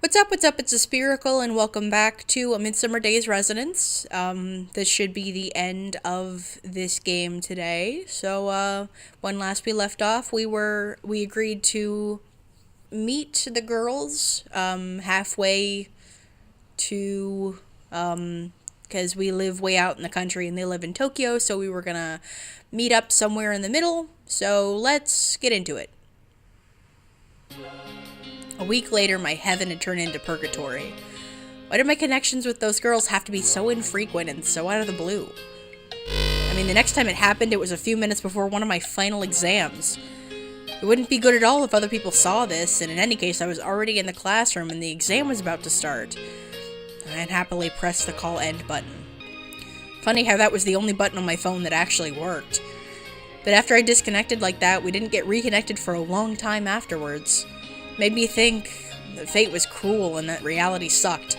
What's up? It's a Spherical, and welcome back to A Midsummer Day's Residence. This should be the end of this game today. So, when last we left off, we agreed to meet the girls, halfway to, because we live way out in the country and they live in Tokyo, so we were gonna meet up somewhere in the middle. So, let's get into it. A week later, my heaven had turned into purgatory. Why did my connections with those girls have to be so infrequent and so out of the blue? I mean, the next time it happened, it was a few minutes before one of my final exams. It wouldn't be good at all if other people saw this, and in any case, I was already in the classroom and the exam was about to start. I unhappily pressed the call end button. Funny how that was the only button on my phone that actually worked. But after I disconnected like that, we didn't get reconnected for a long time afterwards. Made me think that fate was cruel and that reality sucked.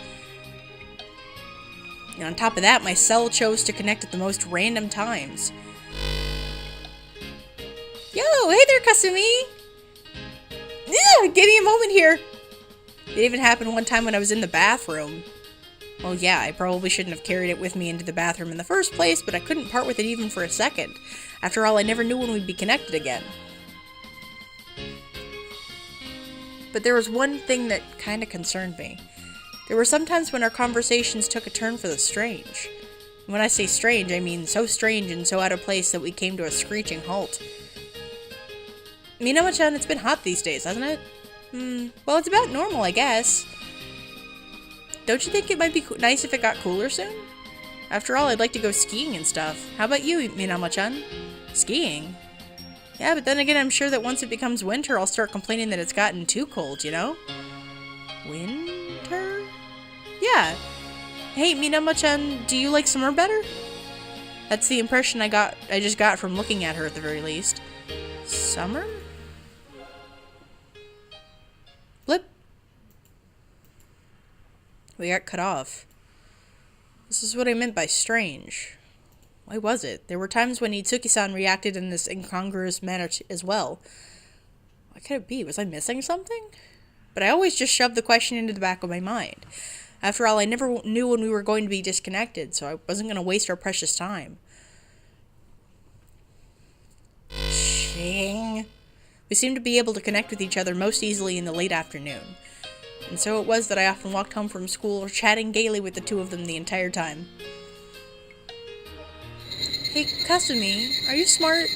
And on top of that, my cell chose to connect at the most random times. Yo, hey there, Kasumi! Yeah, give me a moment here! It even happened one time when I was in the bathroom. Well, yeah, I probably shouldn't have carried it with me into the bathroom in the first place, but I couldn't part with it even for a second. After all, I never knew when we'd be connected again. But there was one thing that kind of concerned me. There were some times when our conversations took a turn for the strange. When I say strange, I mean so strange and so out of place that we came to a screeching halt. Minamo-chan, it's been hot these days, hasn't it? Well, it's about normal, I guess. Don't you think it might be nice if it got cooler soon? After all, I'd like to go skiing and stuff. How about you, Minamo-chan? Skiing? Yeah, but then again, I'm sure that once it becomes winter, I'll start complaining that it's gotten too cold, you know? Winter? Yeah. Hey, Minamo-chan, do you like summer better? That's the impression I just got from looking at her at the very least. Summer? Blip. We got cut off. This is what I meant by strange. Why was it? There were times when Itsuki-san reacted in this incongruous manner as well. What could it be? Was I missing something? But I always just shoved the question into the back of my mind. After all, I never knew when we were going to be disconnected, so I wasn't going to waste our precious time. Shing. We seemed to be able to connect with each other most easily in the late afternoon. And so it was that I often walked home from school chatting gaily with the two of them the entire time. Hey, Kasumi, are you smart?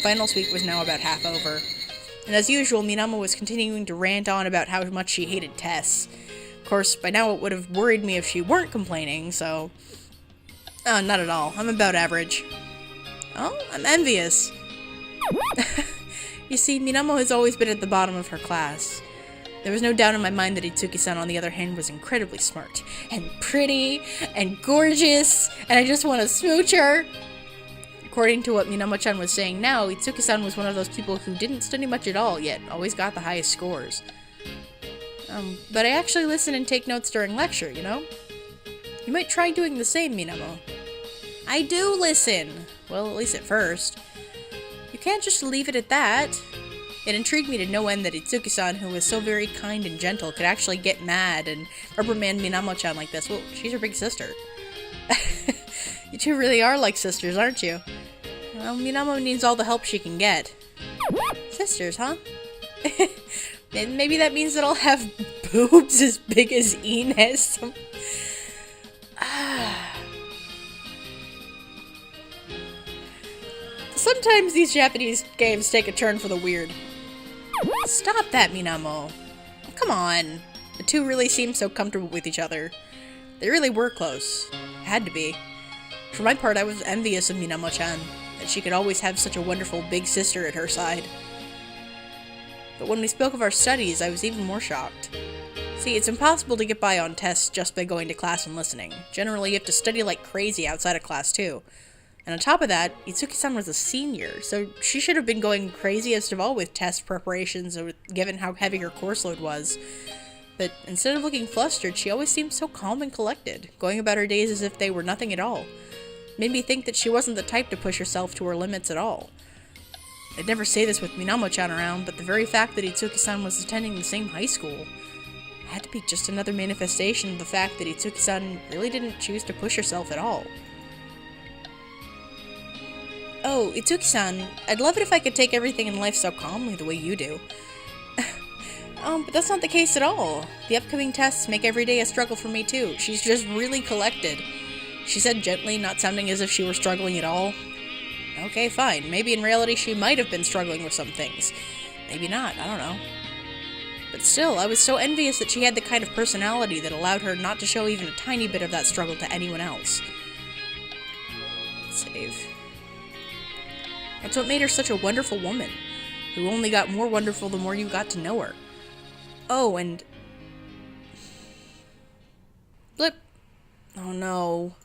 Finals week was now about half over, and as usual, Minamo was continuing to rant on about how much she hated tests. Of course, by now it would have worried me if she weren't complaining, so... not at all. I'm about average. Oh, I'm envious. You see, Minamo has always been at the bottom of her class. There was no doubt in my mind that Itsuki-san, on the other hand, was incredibly smart, and pretty, and gorgeous, and I just want to smooch her. According to what Minamo-chan was saying now, Itsuki-san was one of those people who didn't study much at all, yet always got the highest scores. But I actually listen and take notes during lecture, you know? You might try doing the same, Minamo. I do listen! Well, at least at first. You can't just leave it at that. It intrigued me to no end that Itsuki-san, who was so very kind and gentle, could actually get mad and reprimand Minamo-chan like this. Well, she's her big sister. You two really are like sisters, aren't you? Well, Minamo needs all the help she can get. Sisters, huh? And maybe that means that I'll have boobs as big as Ines. Sometimes these Japanese games take a turn for the weird. Stop that, Minamo. Come on. The two really seem so comfortable with each other. They really were close. Had to be. For my part, I was envious of Minamo-chan, that she could always have such a wonderful big sister at her side. But when we spoke of our studies, I was even more shocked. See, it's impossible to get by on tests just by going to class and listening. Generally, you have to study like crazy outside of class, too. And on top of that, Itsuki-san was a senior, so she should have been going craziest of all with test preparations, given how heavy her course load was. But instead of looking flustered, she always seemed so calm and collected, going about her days as if they were nothing at all. Made me think that she wasn't the type to push herself to her limits at all. I'd never say this with Minamo-chan around, but the very fact that Itsuki-san was attending the same high school had to be just another manifestation of the fact that Itsuki-san really didn't choose to push herself at all. Oh, Itsuki-san, I'd love it if I could take everything in life so calmly the way you do. But that's not the case at all. The upcoming tests make every day a struggle for me too. She's just really collected. She said gently, not sounding as if she were struggling at all. Okay, fine. Maybe in reality she might have been struggling with some things. Maybe not, I don't know. But still, I was so envious that she had the kind of personality that allowed her not to show even a tiny bit of that struggle to anyone else. Save. That's what made her such a wonderful woman, who only got more wonderful the more you got to know her. Oh, and... Blip. Oh no.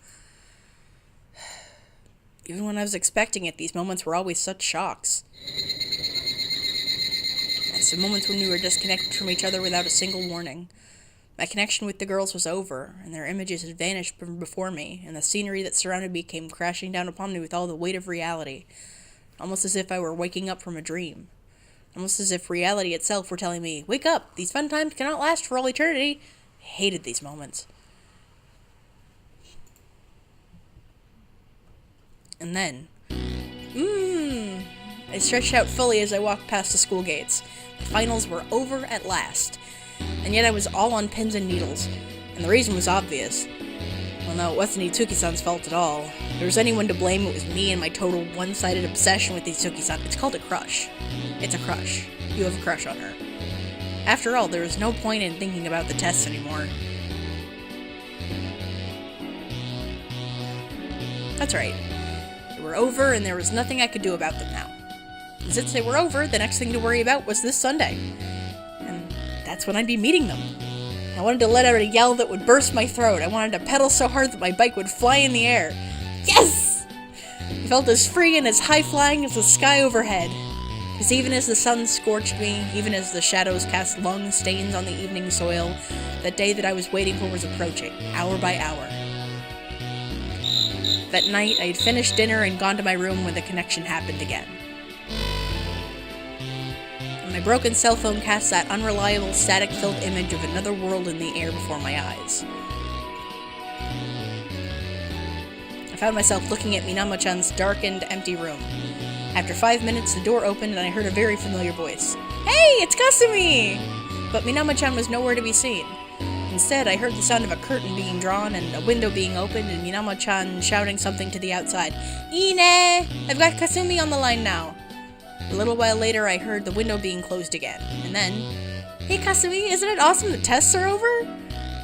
Even when I was expecting it, these moments were always such shocks. It's the moments when we were disconnected from each other without a single warning. My connection with the girls was over, and their images had vanished from before me, and the scenery that surrounded me came crashing down upon me with all the weight of reality, almost as if I were waking up from a dream. Almost as if reality itself were telling me, wake up, these fun times cannot last for all eternity. I hated these moments. And then, I stretched out fully as I walked past the school gates. The finals were over at last. And yet I was all on pins and needles. And the reason was obvious. Well, no, it wasn't Itsuki-san's fault at all. If there was anyone to blame, it was me and my total one-sided obsession with Itsuki-san. It's called a crush. It's a crush. You have a crush on her. After all, there was no point in thinking about the tests anymore. That's right. They were over, and there was nothing I could do about them now. And since they were over, the next thing to worry about was this Sunday. And that's when I'd be meeting them. I wanted to let out a yell that would burst my throat. I wanted to pedal so hard that my bike would fly in the air. Yes! I felt as free and as high-flying as the sky overhead. Because even as the sun scorched me, even as the shadows cast long stains on the evening soil, that day that I was waiting for was approaching, hour by hour. That night, I had finished dinner and gone to my room when the connection happened again. And my broken cell phone cast that unreliable, static-filled image of another world in the air before my eyes. I found myself looking at Minamo-chan's darkened, empty room. After 5 minutes, the door opened and I heard a very familiar voice. Hey, it's Kasumi! But Minamo-chan was nowhere to be seen. Instead, I heard the sound of a curtain being drawn and a window being opened and Minamo-chan shouting something to the outside. Ine! I've got Kasumi on the line now. A little while later, I heard the window being closed again. And then, hey Kasumi, isn't it awesome the tests are over?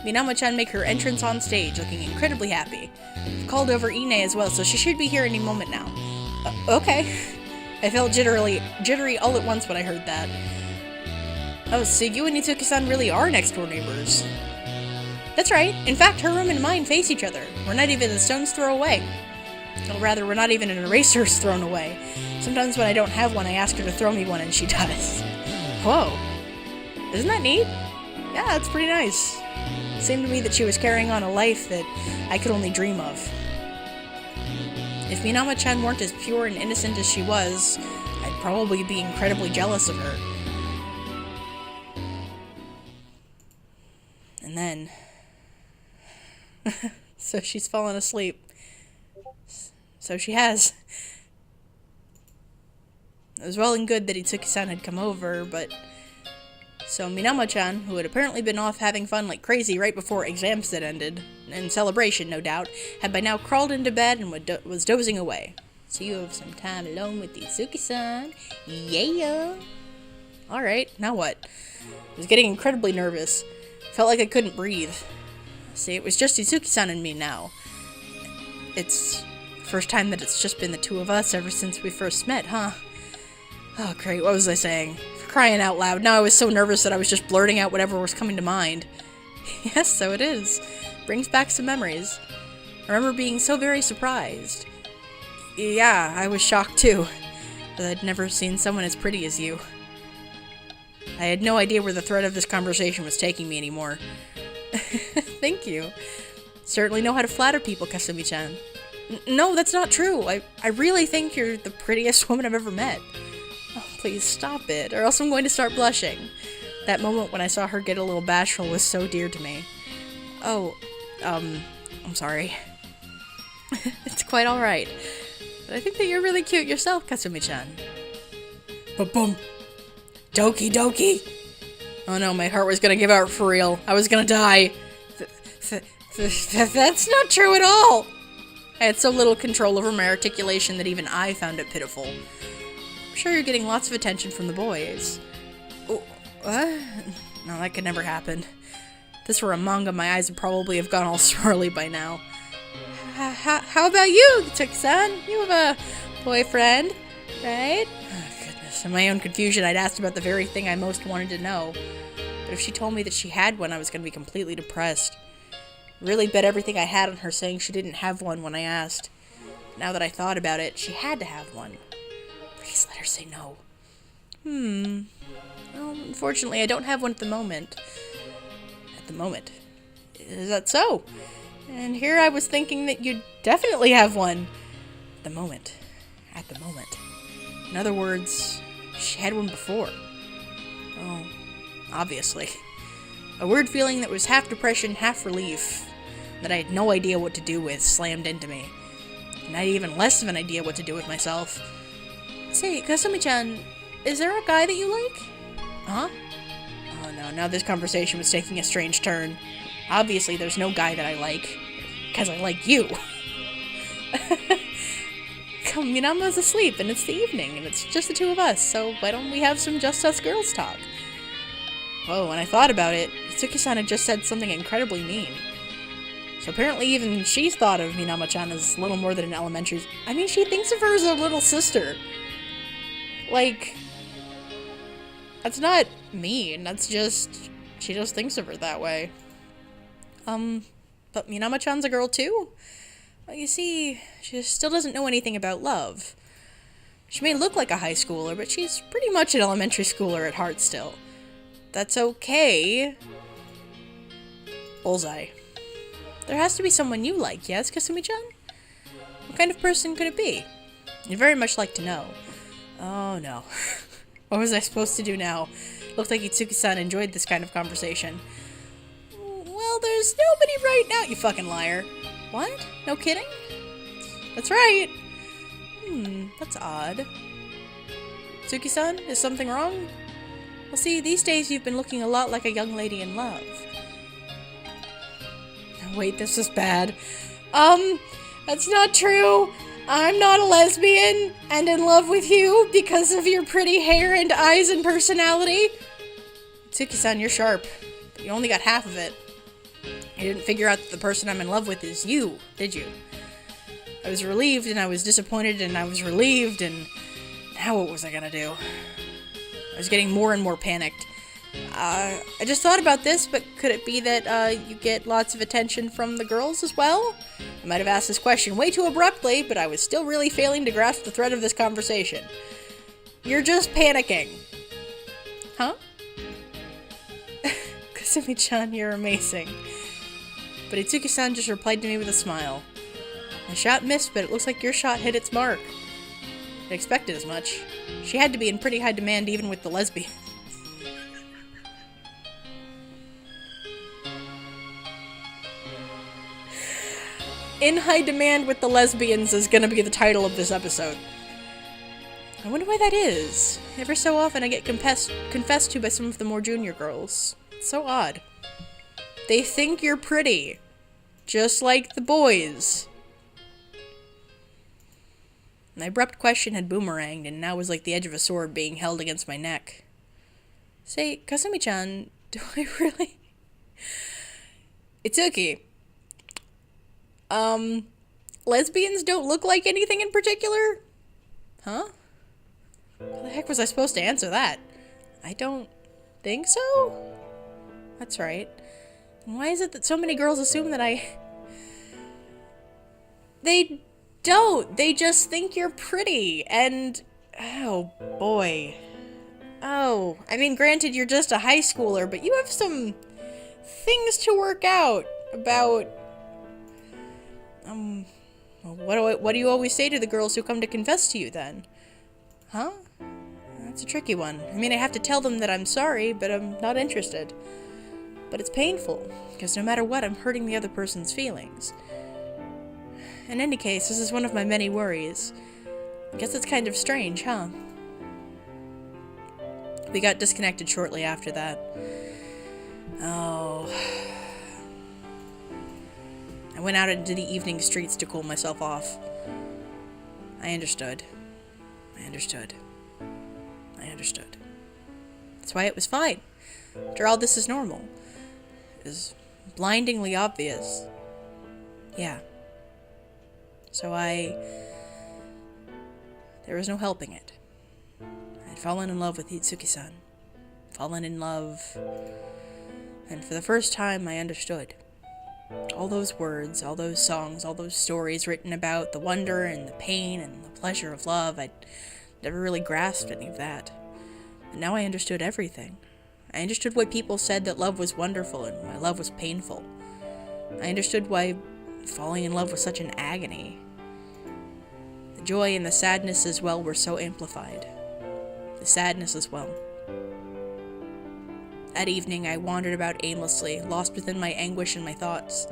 Minamo-chan made her entrance on stage, looking incredibly happy. I've called over Ine as well, so she should be here any moment now. Okay. I felt jittery all at once when I heard that. Oh, so you and Itsuki-san really are next-door neighbors. That's right. In fact, her room and mine face each other. We're not even a stone's throw away. Or rather, we're not even an eraser's thrown away. Sometimes when I don't have one, I ask her to throw me one, and she does. Whoa. Isn't that neat? Yeah, it's pretty nice. It seemed to me that she was carrying on a life that I could only dream of. If Minamo-chan weren't as pure and innocent as she was, I'd probably be incredibly jealous of her. And then... so she's fallen asleep. So she has. It was well and good that Itsuki-san had come over, but... So Minamo-chan, who had apparently been off having fun like crazy right before exams had ended, in celebration no doubt, had by now crawled into bed and was dozing away. So you have some time alone with Itsuki-san. Yeah! Alright, now what? I was getting incredibly nervous. Felt like I couldn't breathe. See, it was just Itsuki-san and me now. It's the first time that it's just been the two of us ever since we first met, huh? Oh great, what was I saying? Crying out loud. Now I was so nervous that I was just blurting out whatever was coming to mind. Yes, so it is. Brings back some memories. I remember being so very surprised. Yeah, I was shocked too. That I'd never seen someone as pretty as you. I had no idea where the thread of this conversation was taking me anymore. Thank you. Certainly know how to flatter people, Kasumi-chan. No, that's not true. I really think you're the prettiest woman I've ever met. Oh, please stop it, or else I'm going to start blushing. That moment when I saw her get a little bashful was so dear to me. Oh, I'm sorry. It's quite alright. But I think that you're really cute yourself, Kasumi-chan. Ba-boom. Doki doki. Oh no, my heart was gonna give out for real. I was gonna die. That's not true at all. I had so little control over my articulation that even I found it pitiful. I'm sure you're getting lots of attention from the boys. Oh, what? No, that could never happen. If this were a manga, my eyes would probably have gone all swirly by now. How about you, Toki-san? You have a boyfriend, right? Oh, goodness. In my own confusion, I'd asked about the very thing I most wanted to know. But if she told me that she had one, I was going to be completely depressed. Really bet everything I had on her saying she didn't have one when I asked. Now that I thought about it, she had to have one. Please let her say no. Well, unfortunately, I don't have one at the moment. At the moment. Is that so? And here I was thinking that you'd definitely have one. At the moment. At the moment. In other words, she had one before. Oh, obviously. A weird feeling that was half depression, half relief, that I had no idea what to do with, slammed into me. And I had even less of an idea what to do with myself. Say, Kasumi-chan, is there a guy that you like? Huh? Oh no, now this conversation was taking a strange turn. Obviously there's no guy that I like, because I like you. Come, Minama's asleep, and it's the evening, and it's just the two of us, so why don't we have some just us girls talk? Whoa, when I thought about it, Itsuki-san had just said something incredibly mean. So apparently even she's thought of Minama-chan as little more than an elementary... I mean, she thinks of her as a little sister. Like... That's not mean, that's just... She just thinks of her that way. But Minama-chan's a girl too? Well, you see, she still doesn't know anything about love. She may look like a high schooler, but she's pretty much an elementary schooler at heart still. That's okay. Bullseye. There has to be someone you like, yes, Kasumi-chan? What kind of person could it be? I'd very much like to know. Oh no. What was I supposed to do now? Looked like Itsuki-san enjoyed this kind of conversation. Well, there's nobody right now, you fucking liar. What? No kidding? That's right. That's odd. Itsuki-san, is something wrong? Well, see, these days you've been looking a lot like a young lady in love. Wait, this is bad. That's not true. I'm not a lesbian and in love with you because of your pretty hair and eyes and personality. Itsuki-san, you're sharp, but you only got half of it. You didn't figure out that the person I'm in love with is you, did you? I was relieved and I was disappointed and I was relieved and now what was I gonna do? I was getting more and more panicked. I just thought about this, but could it be that you get lots of attention from the girls as well? I might have asked this question way too abruptly, but I was still really failing to grasp the thread of this conversation. You're just panicking. Huh? Kasumi-chan, you're amazing. But Itsuki-san just replied to me with a smile. My shot missed, but it looks like your shot hit its mark. I expected as much. She had to be in pretty high demand even with the lesbian. In high demand with the lesbians is gonna be the title of this episode. I wonder why that is. Every so often I get confessed to by some of the more junior girls. It's so odd. They think you're pretty. Just like the boys. My abrupt question had boomeranged and now was like the edge of a sword being held against my neck. Say, Kasumi-chan, do I really... Itsuki. Lesbians don't look like anything in particular? Huh? How the heck was I supposed to answer that? I don't think so? That's right. And why is it that so many girls assume that They don't. They just think you're pretty, and... Oh, boy. Oh, I mean, granted, you're just a high schooler, but you have some things to work out about... what do you always say to the girls who come to confess to you, then? Huh? That's a tricky one. I mean, I have to tell them that I'm sorry, but I'm not interested. But it's painful, because no matter what, I'm hurting the other person's feelings. In any case, this is one of my many worries. I guess it's kind of strange, huh? We got disconnected shortly after that. Oh. I went out into the evening streets to cool myself off. I understood. I understood. I understood. That's why it was fine. After all, this is normal. It was blindingly obvious. Yeah. So there was no helping it. I'd fallen in love with Itsuki-san. Fallen in love. And for the first time, I understood. All those words, all those songs, all those stories written about the wonder and the pain and the pleasure of love, I'd never really grasped any of that. But now I understood everything. I understood why people said that love was wonderful and why love was painful. I understood why falling in love was such an agony. The joy and the sadness as well were so amplified. The sadness as well. That evening, I wandered about aimlessly, lost within my anguish and my thoughts.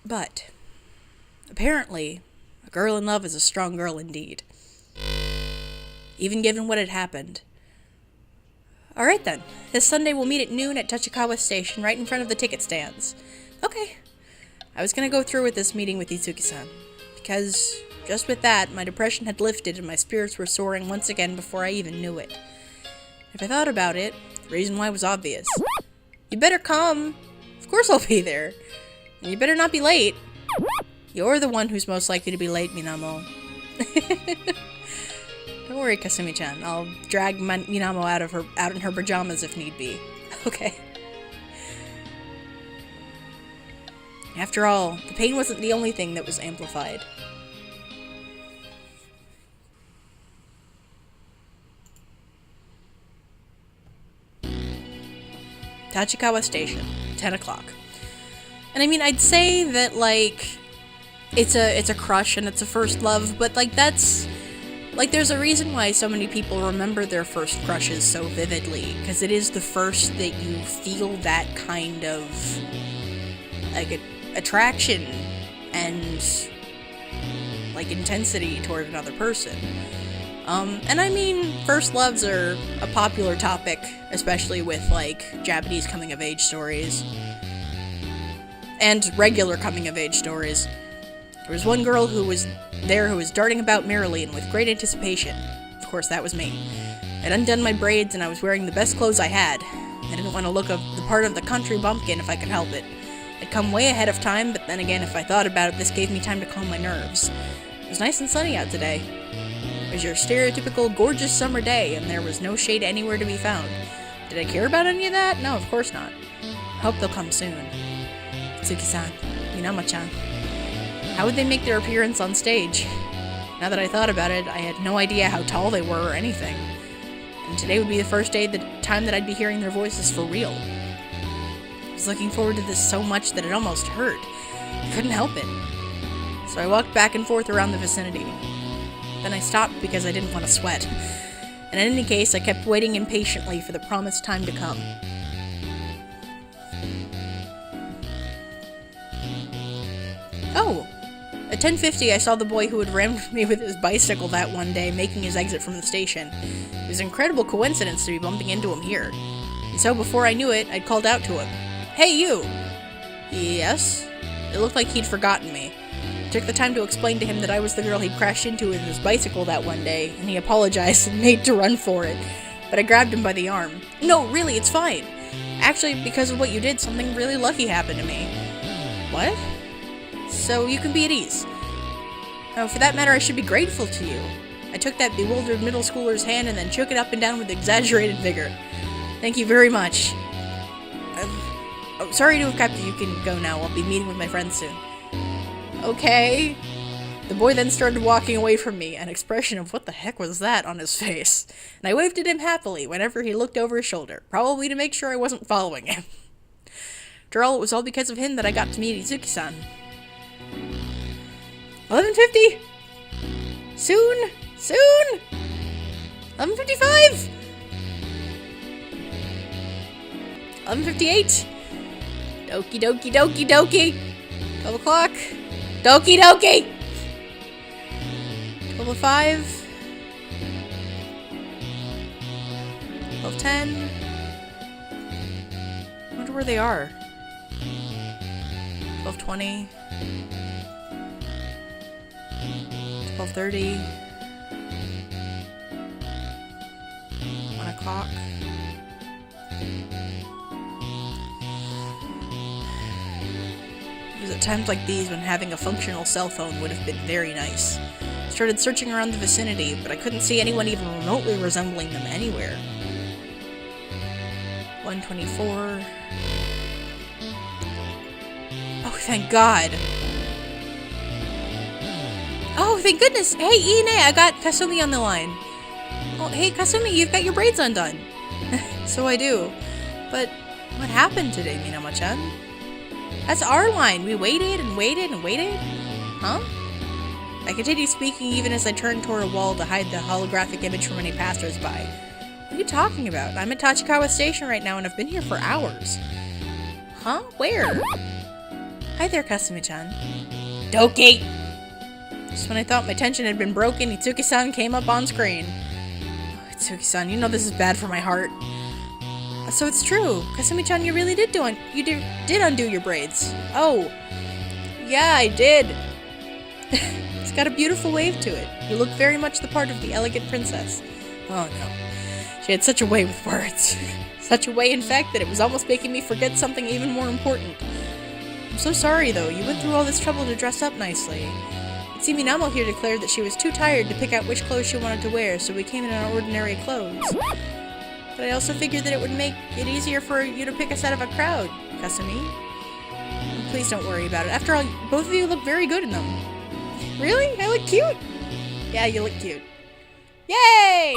But, apparently, a girl in love is a strong girl indeed. Even given what had happened. Alright then, this Sunday we'll meet at noon at Tachikawa Station, right in front of the ticket stands. Okay. I was gonna go through with this meeting with Itsuki-san, because just with that, my depression had lifted and my spirits were soaring once again before I even knew it. If I thought about it, the reason why was obvious. You better come. Of course I'll be there. And you better not be late. You're the one who's most likely to be late, Minamo. Don't worry, Kasumi-chan. I'll drag Minamo out in her pajamas if need be. Okay. After all, the pain wasn't the only thing that was amplified. Tachikawa Station, 10 o'clock. And I mean, I'd say that, like, it's a crush and it's a first love, but, like, that's... Like, there's a reason why so many people remember their first crushes so vividly, because it is the first that you feel that kind of, like, attraction and, like, intensity toward another person. And I mean, first loves are a popular topic, especially with, like, Japanese coming-of-age stories. And regular coming-of-age stories. There was one girl who was there who was darting about merrily and with great anticipation. Of course, that was me. I'd undone my braids and I was wearing the best clothes I had. I didn't want to look the part of the country bumpkin if I could help it. I'd come way ahead of time, but then again, if I thought about it, this gave me time to calm my nerves. It was nice and sunny out today. It was your stereotypical gorgeous summer day, and there was no shade anywhere to be found. Did I care about any of that? No, of course not. I hope they'll come soon. Tsuki-san, Minamo-chan. How would they make their appearance on stage? Now that I thought about it, I had no idea how tall they were or anything. And today would be the first time that I'd be hearing their voices for real. I was looking forward to this so much that it almost hurt. I couldn't help it. So I walked back and forth around the vicinity. Then I stopped because I didn't want to sweat. And in any case, I kept waiting impatiently for the promised time to come. Oh! At 10:50, I saw the boy who had rammed me with his bicycle that one day making his exit from the station. It was an incredible coincidence to be bumping into him here. And so before I knew it, I'd called out to him. Hey, you! Yes? It looked like he'd forgotten me. I took the time to explain to him that I was the girl he'd crashed into with his bicycle that one day, and he apologized and made to run for it. But I grabbed him by the arm. No, really, it's fine. Actually, because of what you did, something really lucky happened to me. What? So you can be at ease. Oh, for that matter, I should be grateful to you. I took that bewildered middle schooler's hand and then shook it up and down with exaggerated vigor. Thank you very much. Sorry to have kept you. You can go now. I'll be meeting with my friends soon. Okay. The boy then started walking away from me, an expression of what the heck was that on his face, and I waved at him happily whenever he looked over his shoulder, probably to make sure I wasn't following him. After all, it was all because of him that I got to meet Itsuki-san. 11:50! Soon! Soon! 11:55! 11:58! Doki doki doki doki! 12 o'clock! Doki doki! 12:05. 12:10. I wonder where they are. 12:20. 12:30. 1 o'clock. It was at times like these when having a functional cell phone would have been very nice. I started searching around the vicinity, but I couldn't see anyone even remotely resembling them anywhere. 1:24. Oh, thank God. Oh, thank goodness. Hey, Ine, I got Kasumi on the line. Oh, hey, Kasumi, you've got your braids undone. So I do. But what happened today, Minamo-chan? That's our line. We waited and waited and waited. Huh? I continued speaking even as I turned toward a wall to hide the holographic image from any passers-by. What are you talking about? I'm at Tachikawa Station right now and I've been here for hours. Huh? Where? Hi there, Kasumi-chan. Doki! Just when I thought my tension had been broken, Itsuki-san came up on screen. Oh, Itsuki-san, you know this is bad for my heart. So it's true. Kasumi-chan, you really did did undo your braids. Oh. Yeah, I did. It's got a beautiful wave to it. You look very much the part of the elegant princess. Oh no. She had such a way with words. Such a way, in fact, that it was almost making me forget something even more important. I'm so sorry, though. You went through all this trouble to dress up nicely. Minamo here declared that she was too tired to pick out which clothes she wanted to wear, so we came in our ordinary clothes. But I also figured that it would make it easier for you to pick us out of a crowd, Kasumi. Please don't worry about it. After all, both of you look very good in them. Really? I look cute? Yeah, you look cute. Yay!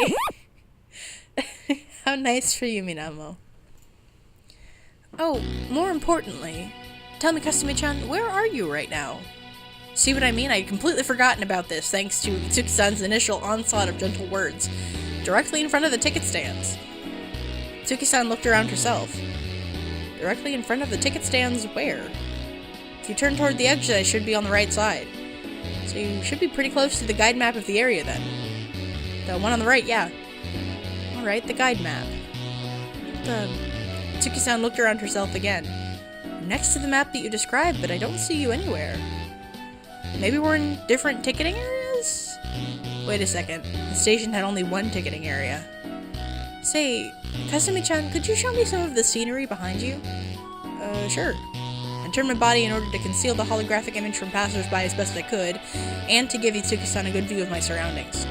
How nice for you, Minamo. Oh, more importantly, tell me, Kasumi-chan, where are you right now? See what I mean? I had completely forgotten about this, thanks to Itsuki-san's initial onslaught of gentle words. Directly in front of the ticket stands. Itsuki-san looked around herself. Directly in front of the ticket stands where? If you turn toward the exit, I should be on the right side. So you should be pretty close to the guide map of the area then. The one on the right, yeah. Alright, the guide map. Itsuki-san looked around herself again. I'm next to the map that you described, but I don't see you anywhere. Maybe we're in different ticketing areas? Wait a second. The station had only one ticketing area. Say, Kasumi-chan, could you show me some of the scenery behind you? Sure. I turned my body in order to conceal the holographic image from passers-by as best I could, and to give Itsuki-san a good view of my surroundings.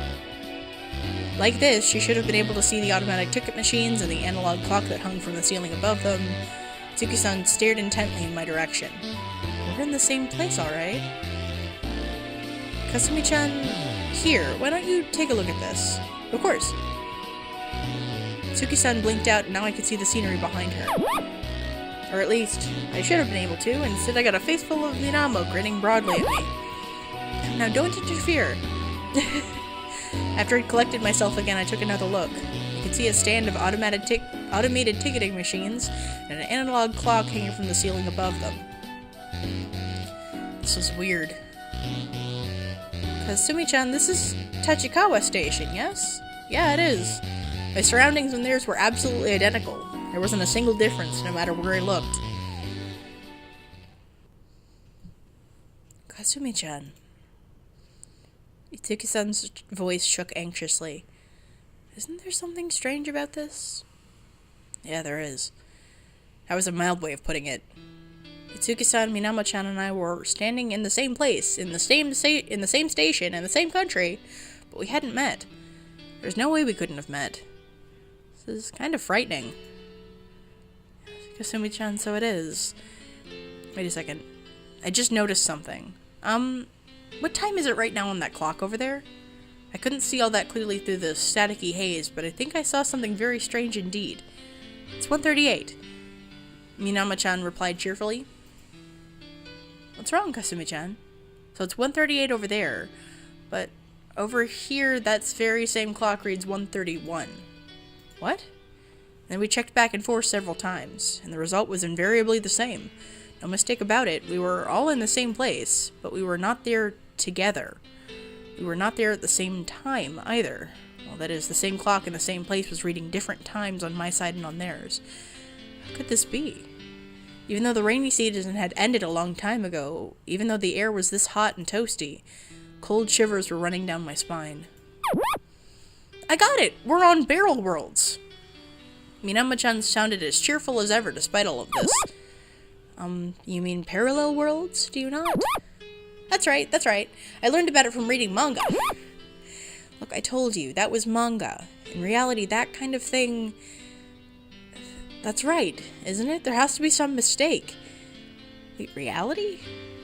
Like this, she should have been able to see the automatic ticket machines and the analog clock that hung from the ceiling above them. Itsuki-san stared intently in my direction. We're in the same place, alright. Kasumi-chan, here, why don't you take a look at this? Of course. Itsuki-san blinked out and now I could see the scenery behind her. Or at least, I should have been able to, instead I got a face full of Minamo grinning broadly at me. Now don't interfere. After I'd collected myself again, I took another look. I could see a stand of automated ticketing machines and an analog clock hanging from the ceiling above them. This was weird. Kasumi-chan, this is Tachikawa Station, yes? Yeah, it is. My surroundings and theirs were absolutely identical. There wasn't a single difference, no matter where I looked. Kasumi-chan. Itsuki-san's voice shook anxiously. Isn't there something strange about this? Yeah, there is. That was a mild way of putting it. Itsuki-san, Minamo-chan, and I were standing in the same place, in the same station, in the same country, but we hadn't met. There's no way we couldn't have met. This is kind of frightening. Kasumi-chan, so it is. Wait a second. I just noticed something. What time is it right now on that clock over there? I couldn't see all that clearly through the staticky haze, but I think I saw something very strange indeed. It's 1:38. Minama-chan replied cheerfully. What's wrong, Kasumi-chan? So it's 1:38 over there, but over here that very same clock reads 1:31. What? Then we checked back and forth several times, and the result was invariably the same. No mistake about it, we were all in the same place, but we were not there together. We were not there at the same time, either. Well, that is, the same clock in the same place was reading different times on my side and on theirs. How could this be? Even though the rainy season had ended a long time ago, even though the air was this hot and toasty, cold shivers were running down my spine. I got it! We're on Barrel Worlds! Minama-chan sounded as cheerful as ever despite all of this. You mean parallel worlds, do you not? That's right. I learned about it from reading manga. Look, I told you, that was manga. In reality, that kind of thing... That's right, isn't it? There has to be some mistake. Wait, reality?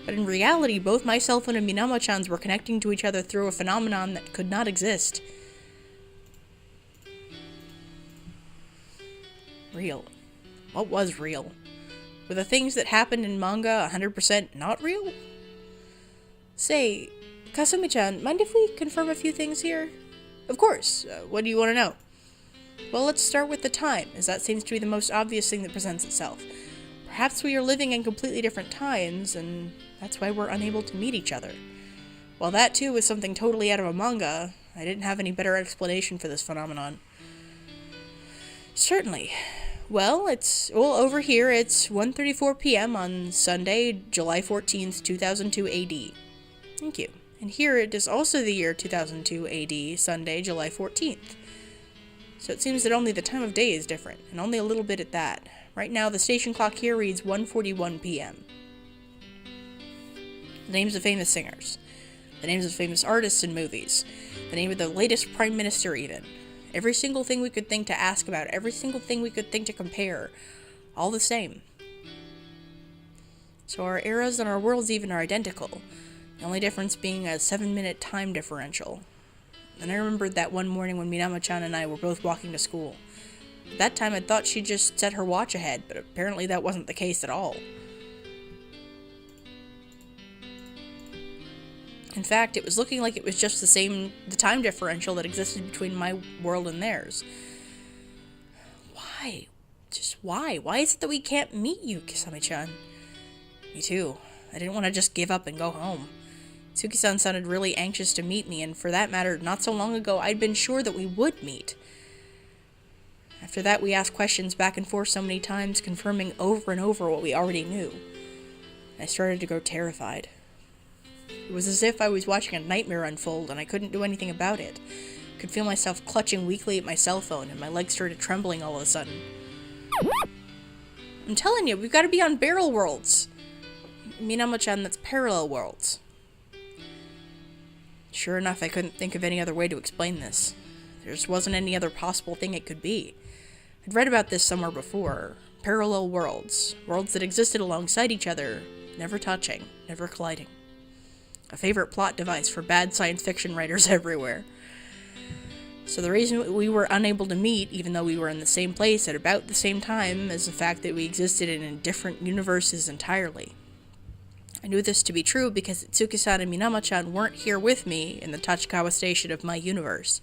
But in reality, both my cell phone and Minama-chan's were connecting to each other through a phenomenon that could not exist. Real. What was real? Were the things that happened in manga 100% not real? Say, Kasumi-chan, mind if we confirm a few things here? Of course. What do you want to know? Well, let's start with the time, as that seems to be the most obvious thing that presents itself. Perhaps we are living in completely different times, and that's why we're unable to meet each other. While that, too, was something totally out of a manga, I didn't have any better explanation for this phenomenon. Certainly. Well, over here, it's 1:34 p.m. on Sunday, July 14th, 2002 AD. Thank you. And here it is also the year 2002 AD, Sunday, July 14th. So it seems that only the time of day is different, and only a little bit at that. Right now, the station clock here reads 1:41 p.m. The names of famous singers. The names of famous artists and movies. The name of the latest prime minister, even. Every single thing we could think to ask about, every single thing we could think to compare. All the same. So our eras and our worlds even are identical. The only difference being a 7-minute time differential. And I remembered that one morning when Minama-chan and I were both walking to school. At that time I thought she just set her watch ahead, but apparently that wasn't the case at all. In fact, it was looking like it was just the time differential that existed between my world and theirs. Why? Just why? Why is it that we can't meet you, Kasumi-chan? Me too. I didn't want to just give up and go home. Tsuki-san sounded really anxious to meet me, and for that matter, not so long ago, I'd been sure that we would meet. After that, we asked questions back and forth so many times, confirming over and over what we already knew. I started to grow terrified. It was as if I was watching a nightmare unfold, and I couldn't do anything about it. I could feel myself clutching weakly at my cell phone, and my legs started trembling all of a sudden. I'm telling you, we've got to be on Barrel Worlds. Minama-chan, that's Parallel Worlds. Sure enough, I couldn't think of any other way to explain this. There just wasn't any other possible thing it could be. I'd read about this somewhere before. Parallel worlds. Worlds that existed alongside each other, never touching, never colliding. A favorite plot device for bad science fiction writers everywhere. So the reason we were unable to meet, even though we were in the same place at about the same time, is the fact that we existed in different universes entirely. I knew this to be true because Itsuki-san and Minama-chan weren't here with me in the Tachikawa station of my universe.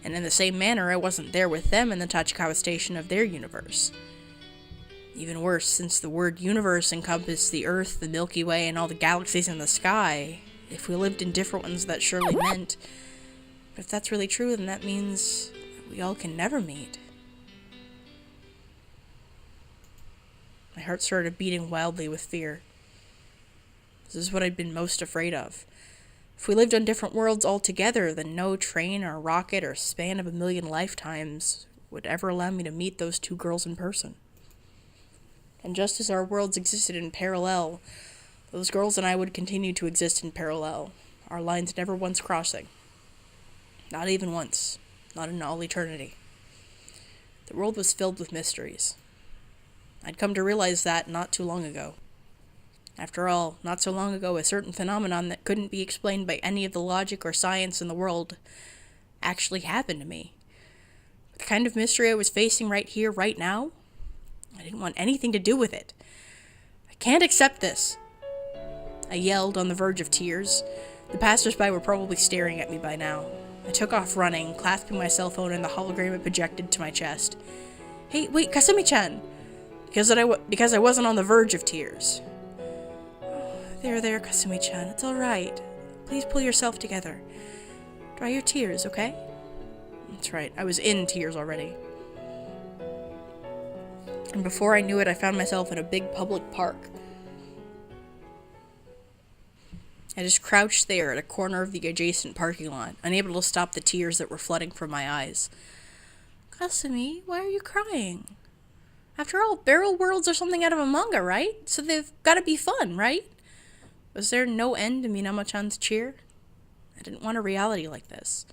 And in the same manner, I wasn't there with them in the Tachikawa station of their universe. Even worse, since the word universe encompassed the Earth, the Milky Way, and all the galaxies in the sky, if we lived in different ones, that surely meant... But if that's really true, then that means we all can never meet. My heart started beating wildly with fear. This is what I'd been most afraid of. If we lived on different worlds altogether, then no train or rocket or span of 1,000,000 lifetimes would ever allow me to meet those two girls in person. And just as our worlds existed in parallel, those girls and I would continue to exist in parallel, our lines never once crossing. Not even once. Not in all eternity. The world was filled with mysteries. I'd come to realize that not too long ago. After all, not so long ago, a certain phenomenon that couldn't be explained by any of the logic or science in the world actually happened to me. The kind of mystery I was facing right here, right now, I didn't want anything to do with it. I can't accept this. I yelled, on the verge of tears. The passersby were probably staring at me by now. I took off running, clasping my cell phone in the hologram it projected to my chest. Hey, wait, Kasumi-chan! Because I wasn't on the verge of tears. There, Kasumi-chan, it's alright. Please pull yourself together. Dry your tears, okay? That's right, I was in tears already. And before I knew it, I found myself in a big public park. I just crouched there at a corner of the adjacent parking lot, unable to stop the tears that were flooding from my eyes. Kasumi, why are you crying? After all, barrel worlds are something out of a manga, right? So they've gotta be fun, right? Was there no end to Minamo-chan's cheer? I didn't want a reality like this.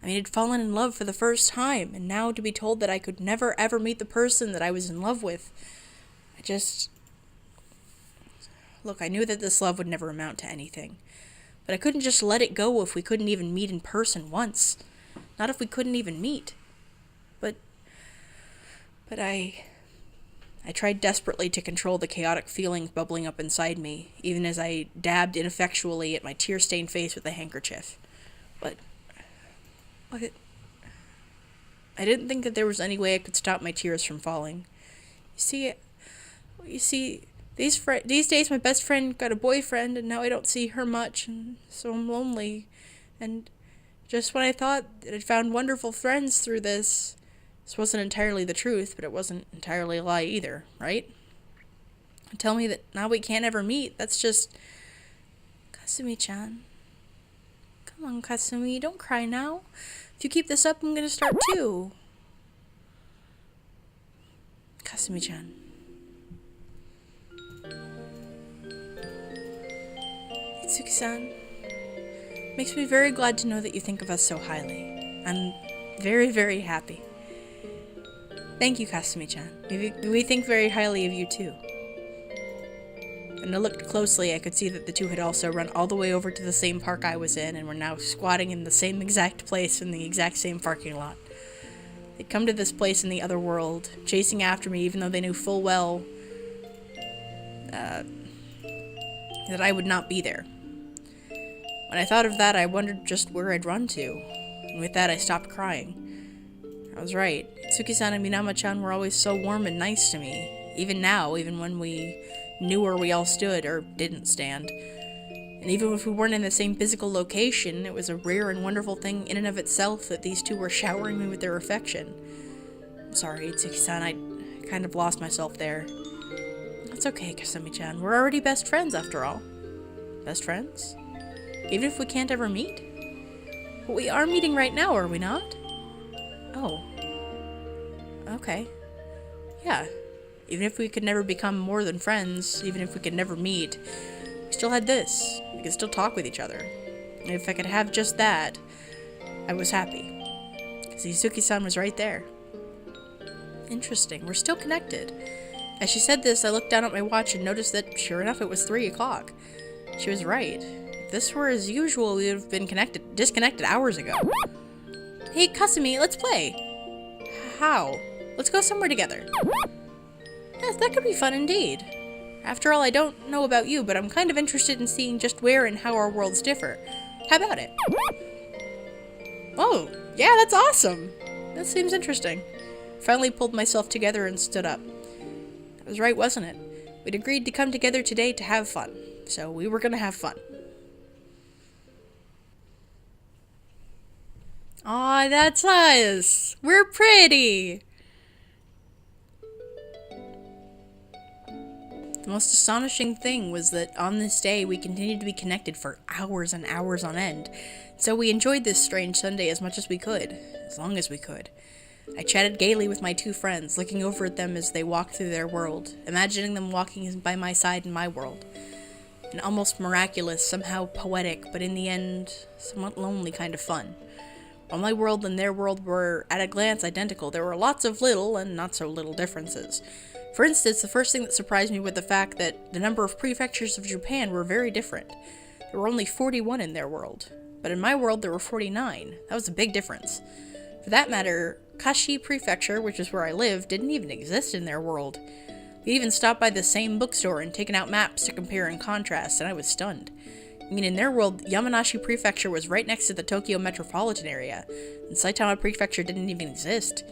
I mean, I'd fallen in love for the first time, and now to be told that I could never ever meet the person that I was in love with, Look, I knew that this love would never amount to anything, but I couldn't just let it go if we couldn't even meet in person once. Not if we couldn't even meet. But I tried desperately to control the chaotic feelings bubbling up inside me, even as I dabbed ineffectually at my tear-stained face with a handkerchief. But I didn't think that there was any way I could stop my tears from falling. You see, these days my best friend got a boyfriend, and now I don't see her much, and so I'm lonely. And just when I thought that I'd found wonderful friends through this wasn't entirely the truth, but it wasn't entirely a lie either, right? Tell me that now we can't ever meet. That's just... Kasumi-chan. Come on, Kasumi, don't cry now. If you keep this up, I'm gonna start too. Kasumi-chan. Itsuki-san. Makes me very glad to know that you think of us so highly. I'm very, very happy. Thank you, Kasumi-chan. We think very highly of you, too. When I looked closely, I could see that the two had also run all the way over to the same park I was in, and were now squatting in the same exact place in the exact same parking lot. They'd come to this place in the other world, chasing after me even though they knew full well that I would not be there. When I thought of that, I wondered just where I'd run to, and with that I stopped crying. I was right. Itsuki-san and Minamo-chan were always so warm and nice to me, even now, even when we knew where we all stood, or didn't stand. And even if we weren't in the same physical location, it was a rare and wonderful thing in and of itself that these two were showering me with their affection. I'm sorry, Itsuki-san, I kind of lost myself there. It's okay, Kasumi-chan. We're already best friends, after all. Best friends? Even if we can't ever meet? But we are meeting right now, are we not? Oh. Okay. Yeah. Even if we could never become more than friends, even if we could never meet, we still had this. We could still talk with each other. And if I could have just that, I was happy. Because Izuki-san was right there. Interesting. We're still connected. As she said this, I looked down at my watch and noticed that, sure enough, it was 3 o'clock. She was right. If this were as usual, we would have been disconnected hours ago. Hey, Kasumi, let's play. How? Let's go somewhere together. Yes, that could be fun indeed. After all, I don't know about you, but I'm kind of interested in seeing just where and how our worlds differ. How about it? Oh, yeah, that's awesome. That seems interesting. Finally pulled myself together and stood up. I was right, wasn't it? We'd agreed to come together today to have fun, so we were gonna have fun. Aw, that's us! We're pretty! The most astonishing thing was that on this day we continued to be connected for hours and hours on end, so we enjoyed this strange Sunday as much as we could, as long as we could. I chatted gaily with my 2 friends, looking over at them as they walked through their world, imagining them walking by my side in my world. An almost miraculous, somehow poetic, but in the end, somewhat lonely kind of fun. While my world and their world were, at a glance, identical, there were lots of little and not so little differences. For instance, the first thing that surprised me was the fact that the number of prefectures of Japan were very different. There were only 41 in their world, but in my world there were 49. That was a big difference. For that matter, Kashi Prefecture, which is where I live, didn't even exist in their world. We even stopped by the same bookstore and taken out maps to compare and contrast, and I was stunned. I mean, in their world, Yamanashi Prefecture was right next to the Tokyo metropolitan area, and Saitama Prefecture didn't even exist.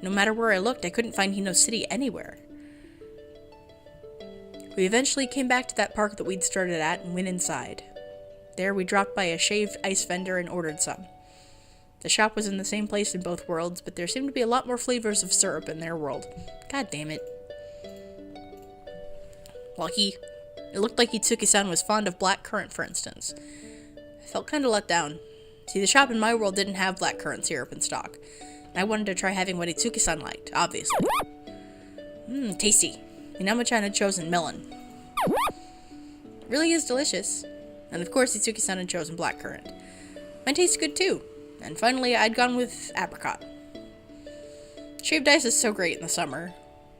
No matter where I looked, I couldn't find Hino City anywhere. We eventually came back to that park that we'd started at and went inside. There, we dropped by a shaved ice vendor and ordered some. The shop was in the same place in both worlds, but there seemed to be a lot more flavors of syrup in their world. God damn it. Lucky. It looked like Itsuki-san was fond of blackcurrant, for instance. I felt kinda let down. See, the shop in my world didn't have blackcurrant syrup in stock, and I wanted to try having what Itsuki-san liked, obviously. Tasty. Minamo-chan had chosen melon. It really is delicious. And of course, Itsuki-san had chosen blackcurrant. Mine tastes good too. And finally, I'd gone with apricot. Shaved ice is so great in the summer.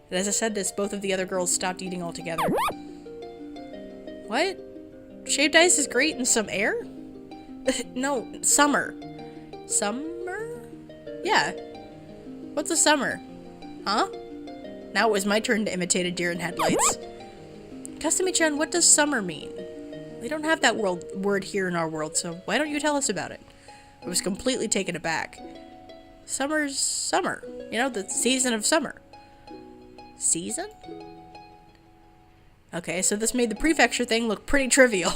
And as I said this, both of the other girls stopped eating altogether. What? Shaved ice is great in some air? No, summer. Summer? Yeah. What's a summer? Huh? Now it was my turn to imitate a deer in headlights. Kasumi-chan, what does summer mean? We don't have that word here in our world, so why don't you tell us about it? I was completely taken aback. Summer's summer. You know, the season of summer. Season? Okay, so this made the prefecture thing look pretty trivial.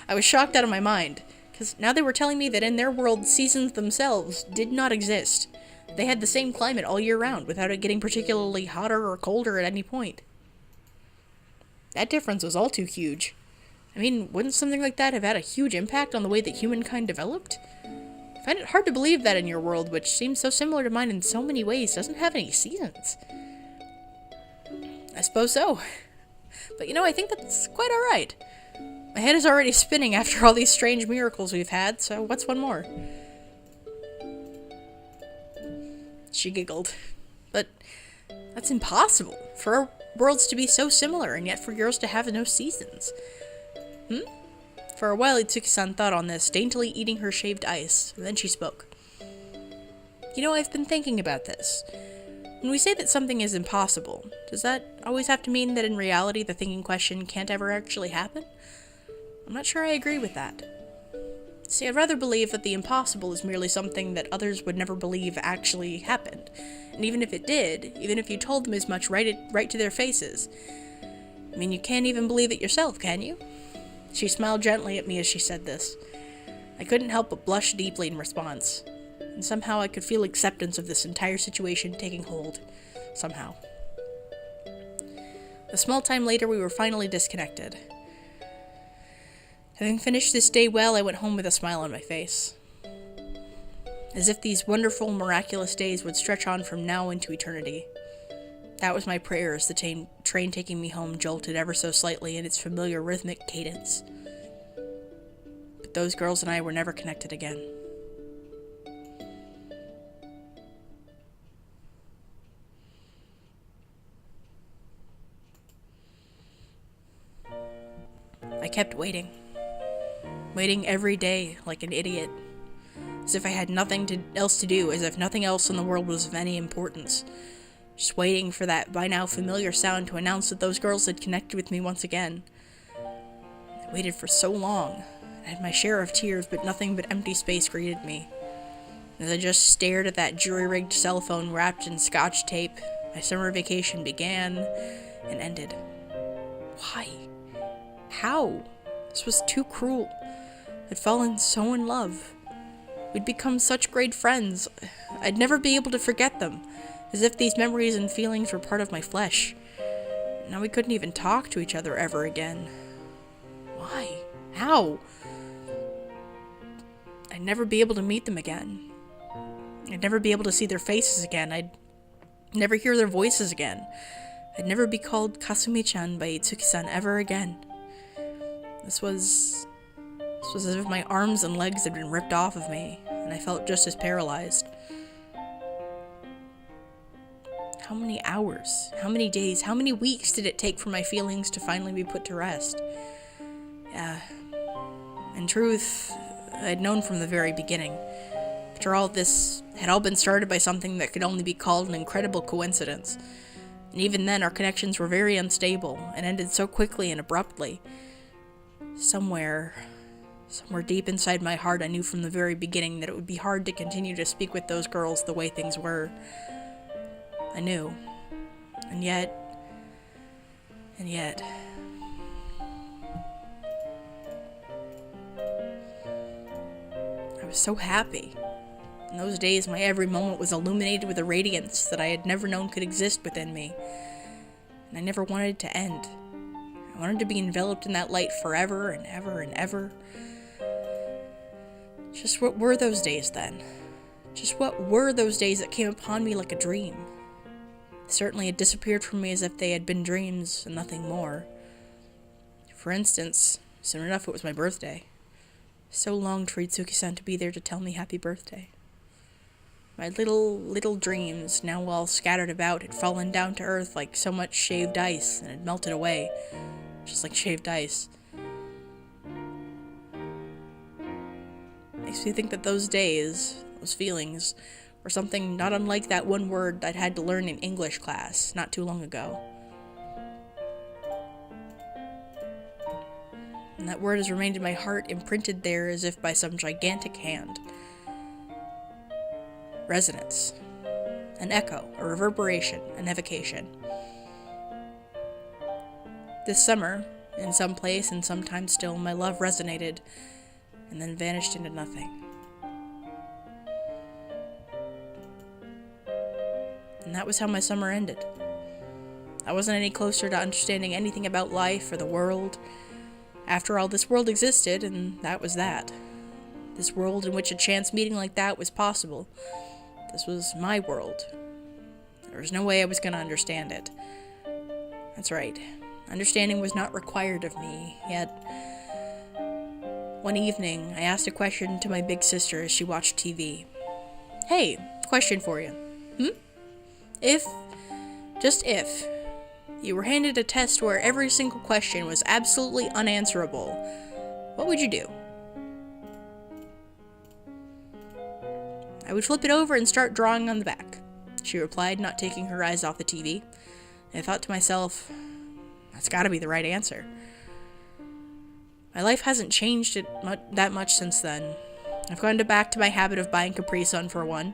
I was shocked out of my mind, because now they were telling me that in their world, seasons themselves did not exist. They had the same climate all year round, without it getting particularly hotter or colder at any point. That difference was all too huge. I mean, wouldn't something like that have had a huge impact on the way that humankind developed? I find it hard to believe that in your world, which seems so similar to mine in so many ways, doesn't have any seasons. I suppose so. But you know, I think that's quite alright. My head is already spinning after all these strange miracles we've had, so what's one more? She giggled. But that's impossible. For our worlds to be so similar, and yet for yours to have no seasons. For a while, Itsuki-san thought on this, daintily eating her shaved ice, and then she spoke. You know, I've been thinking about this. When we say that something is impossible, does that always have to mean that in reality the thing in question can't ever actually happen? I'm not sure I agree with that. See, I'd rather believe that the impossible is merely something that others would never believe actually happened. And even if it did, even if you told them as much right to their faces, I mean, you can't even believe it yourself, can you? She smiled gently at me as she said this. I couldn't help but blush deeply in response. And somehow I could feel acceptance of this entire situation taking hold. Somehow. A small time later, we were finally disconnected. Having finished this day well, I went home with a smile on my face. As if these wonderful, miraculous days would stretch on from now into eternity. That was my prayer as the train taking me home jolted ever so slightly in its familiar rhythmic cadence. But those girls and I were never connected again. I kept waiting. Waiting every day like an idiot. As if I had nothing else to do, as if nothing else in the world was of any importance. Just waiting for that by now familiar sound to announce that those girls had connected with me once again. I waited for so long. I had my share of tears, but nothing but empty space greeted me. As I just stared at that jury-rigged cell phone wrapped in scotch tape, my summer vacation began and ended. Why? How? This was too cruel. I'd fallen so in love. We'd become such great friends. I'd never be able to forget them, as if these memories and feelings were part of my flesh. Now we couldn't even talk to each other ever again. Why? How? I'd never be able to meet them again. I'd never be able to see their faces again. I'd never hear their voices again. I'd never be called Kasumi-chan by Itsuki-san ever again. This was as if my arms and legs had been ripped off of me, and I felt just as paralyzed. How many hours? How many days? How many weeks did it take for my feelings to finally be put to rest? In truth, I'd known from the very beginning. After all, this had all been started by something that could only be called an incredible coincidence. And even then, our connections were very unstable and ended so quickly and abruptly. Somewhere deep inside my heart, I knew from the very beginning that it would be hard to continue to speak with those girls the way things were. I knew. And yet... I was so happy. In those days, my every moment was illuminated with a radiance that I had never known could exist within me. And I never wanted it to end. I wanted to be enveloped in that light forever and ever and ever. Just what were those days then? Just what were those days that came upon me like a dream? They certainly had disappeared from me as if they had been dreams and nothing more. For instance, soon enough it was my birthday. So longed for Itsuki-san to be there to tell me happy birthday. My little dreams, now all scattered about, had fallen down to earth like so much shaved ice and had melted away, just like shaved ice. Makes me think that those days, those feelings, were something not unlike that one word I'd had to learn in English class not too long ago. And that word has remained in my heart, imprinted there as if by some gigantic hand. Resonance. An echo, a reverberation, an evocation. This summer, in some place and sometime still, my love resonated, and then vanished into nothing. And that was how my summer ended. I wasn't any closer to understanding anything about life or the world. After all, this world existed, and that was that. This world in which a chance meeting like that was possible. This was my world. There was no way I was going to understand it. That's right. Understanding was not required of me, yet... One evening, I asked a question to my big sister as she watched TV. Hey, question for you. Just if, you were handed a test where every single question was absolutely unanswerable, what would you do? I would flip it over and start drawing on the back, she replied, not taking her eyes off the TV. I thought to myself, that's gotta be the right answer. My life hasn't changed that much since then. I've gone back to my habit of buying Capri Sun for one.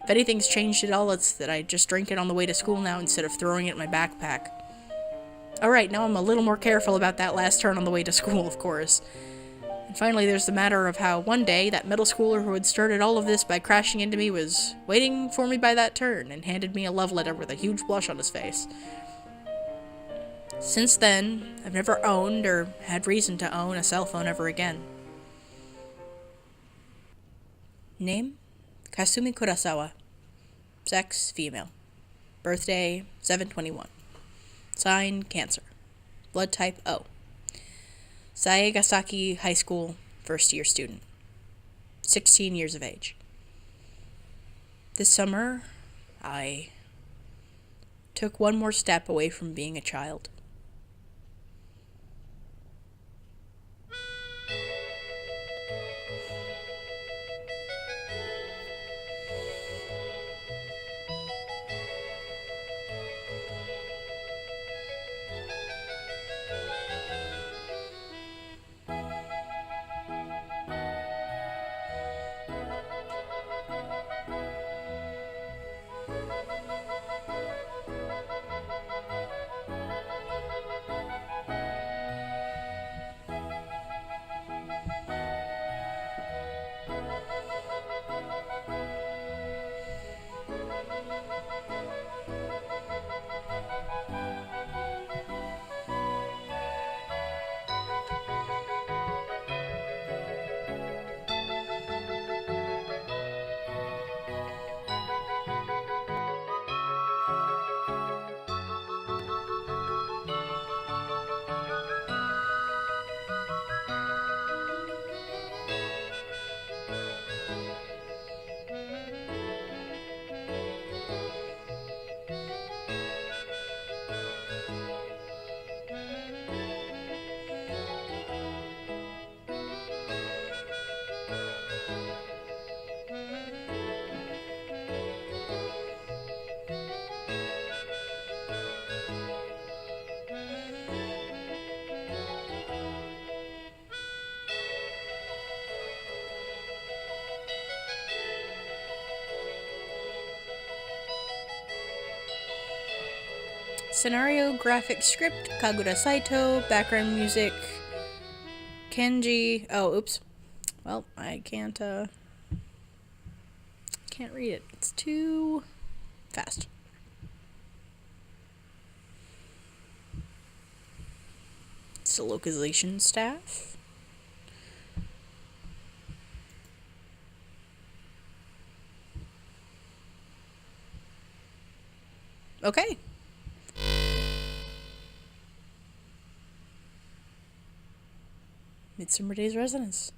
If anything's changed at all, it's that I just drink it on the way to school now instead of throwing it in my backpack. Alright, now I'm a little more careful about that last turn on the way to school, of course. And finally, there's the matter of how one day, that middle schooler who had started all of this by crashing into me was waiting for me by that turn and handed me a love letter with a huge blush on his face. Since then, I've never owned or had reason to own a cell phone ever again. Name? Kasumi Kurosawa. Sex, female. Birthday, 7/21. Sign, Cancer. Blood type, O. Saigasaki High School, first-year student. 16 years of age. This summer, I took one more step away from being a child. Scenario, graphic, script, Kagura Saitoh, background music, Kenji. Oh, oops. Well, I can't read it. It's too fast. It's the localization staff. Okay. Midsummer Days Residence.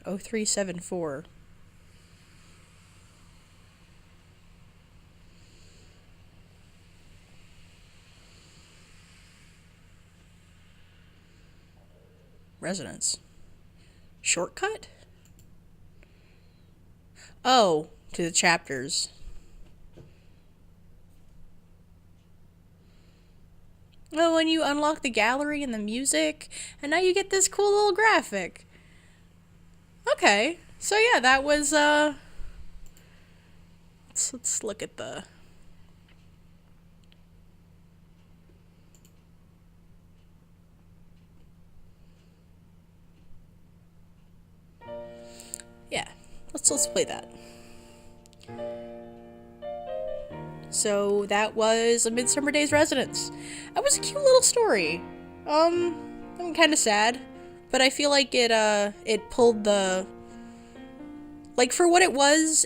Oh, 0374. Residence. Shortcut? Oh, to the chapters. Oh, and you unlock the gallery and the music, and now you get this cool little graphic. Okay, so yeah, that was, let's look at the... Yeah, let's play that. So that was A Midsummer Days Residence. That was a cute little story. I'm kind of sad, but I feel like it pulled the, like, for what it was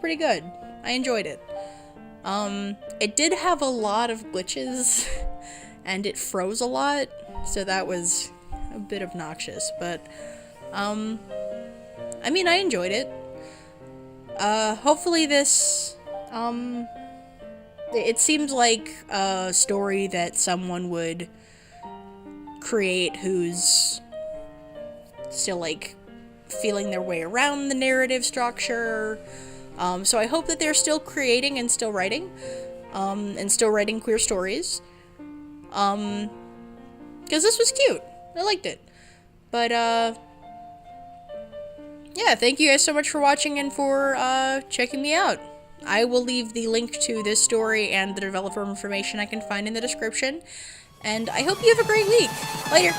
pretty good. I enjoyed it. It did have a lot of glitches, and it froze a lot, so that was a bit obnoxious, but, I mean, I enjoyed it. Hopefully this, it seems like a story that someone would create who's still, like, feeling their way around the narrative structure. So I hope that they're still creating and still writing, and still writing queer stories. Because this was cute. I liked it. But, yeah, thank you guys so much for watching and for, checking me out. I will leave the link to this story and the developer information I can find in the description. And I hope you have a great week. Later!